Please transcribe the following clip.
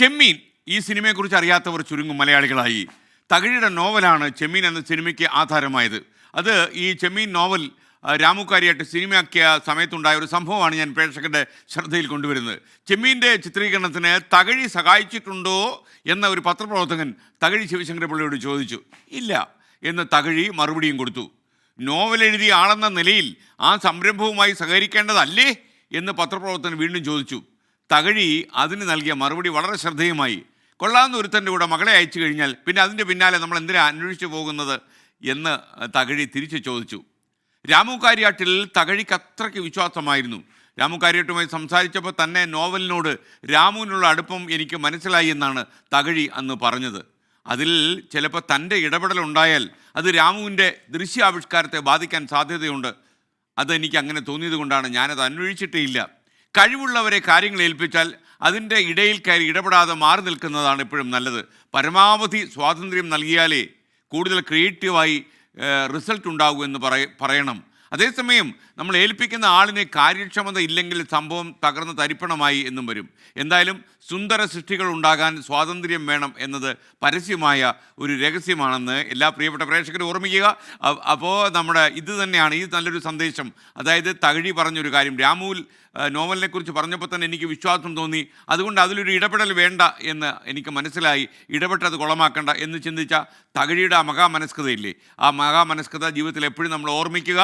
ചെമ്മീൻ ഈ സിനിമയെക്കുറിച്ച് അറിയാത്തവർ ചുരുങ്ങും മലയാളികളായി. തകഴിയുടെ നോവലാണ് ചെമ്മീൻ എന്ന സിനിമയ്ക്ക് ആധാരമായത്. അത് ഈ ചെമ്മീൻ നോവൽ രാമു കാര്യായിട്ട് സിനിമയാക്കിയ സമയത്തുണ്ടായ ഒരു സംഭവമാണ് ഞാൻ പ്രേക്ഷകരുടെ ശ്രദ്ധയിൽ കൊണ്ടുവരുന്നത്. ചെമ്മീൻ്റെ ചിത്രീകരണത്തിന് തകഴി സഹായിച്ചിട്ടുണ്ടോ എന്ന ഒരു പത്രപ്രവർത്തകൻ തകഴി ശിവശങ്കരപിള്ളയോട് ചോദിച്ചു. ഇല്ല എന്ന് തകഴി മറുപടിയും കൊടുത്തു. നോവൽ എഴുതിയ ആളെന്ന നിലയിൽ ആ സംരംഭവുമായി സഹകരിക്കേണ്ടതല്ലേ എന്ന് പത്രപ്രവർത്തകൻ വീണ്ടും ചോദിച്ചു. തകഴി അതിന് നൽകിയ മറുപടി വളരെ ശ്രദ്ധേയമായി. കൊള്ളാവുന്ന ഒരുത്തൻ്റെ കൂടെ മകളെ അയച്ചു കഴിഞ്ഞാൽ പിന്നെ അതിൻ്റെ പിന്നാലെ നമ്മൾ എന്തിനാ അന്വേഷിച്ചു പോകുന്നത് എന്ന് തകഴി തിരിച്ചു ചോദിച്ചു. രാമു കാര്യാട്ടിൽ തകഴിക്ക് അത്രയ്ക്ക് വിശ്വാസമായിരുന്നു. രാമു കാര്യാട്ടുമായി സംസാരിച്ചപ്പോൾ തന്നെ നോവലിനോട് രാമുവിനുള്ള അടുപ്പം എനിക്ക് മനസ്സിലായി എന്നാണ് തകഴി അന്ന് പറഞ്ഞത്. അതിൽ ചിലപ്പോൾ തൻ്റെ ഇടപെടലുണ്ടായാൽ അത് രാമുവിൻ്റെ ദൃശ്യാവിഷ്കാരത്തെ ബാധിക്കാൻ സാധ്യതയുണ്ട്. അതെനിക്ക് അങ്ങനെ തോന്നിയത് കൊണ്ടാണ് ഞാനത് അന്വേഷിച്ചിട്ടേ ഇല്ല. കഴിവുള്ളവരെ കാര്യങ്ങൾ ഏൽപ്പിച്ചാൽ അതിൻ്റെ ഇടയിൽ കയറി ഇടപെടാതെ മാറി നിൽക്കുന്നതാണ് എപ്പോഴും നല്ലത്. പരമാവധി സ്വാതന്ത്ര്യം നൽകിയാലേ കൂടുതൽ ക്രിയേറ്റീവായി റിസൾട്ട് ഉണ്ടാകൂ എന്ന് പറയണം. അതേസമയം നമ്മൾ ഏൽപ്പിക്കുന്ന ആളിന് കാര്യക്ഷമത ഇല്ലെങ്കിൽ സംഭവം തകർന്ന് തരിപ്പണമായി എന്നും വരും. എന്തായാലും സുന്ദര സൃഷ്ടികൾ ഉണ്ടാകാൻ സ്വാതന്ത്ര്യം വേണം എന്നത് പരസ്യമായ ഒരു രഹസ്യമാണെന്ന് എല്ലാ പ്രിയപ്പെട്ട പ്രേക്ഷകരും ഓർമ്മിക്കുക. അപ്പോൾ നമ്മുടെ ഇത് തന്നെയാണ് ഈ നല്ലൊരു സന്ദേശം. അതായത് തകഴി പറഞ്ഞൊരു കാര്യം, രാമുവിൽ നോവലിനെ കുറിച്ച് പറഞ്ഞപ്പോൾ തന്നെ എനിക്ക് വിശ്വാസം തോന്നി, അതുകൊണ്ട് അതിലൊരു ഇടപെടൽ വേണ്ട എന്ന് എനിക്ക് മനസ്സിലായി, ഇടപെട്ടത് കുളമാക്കണ്ട എന്ന് ചിന്തിച്ച തകഴിയുടെ ആ മഹാമനസ്കതയില്ലേ, ആ മഹാമനസ്കത ജീവിതത്തിൽ എപ്പോഴും നമ്മൾ ഓർമ്മിക്കുക.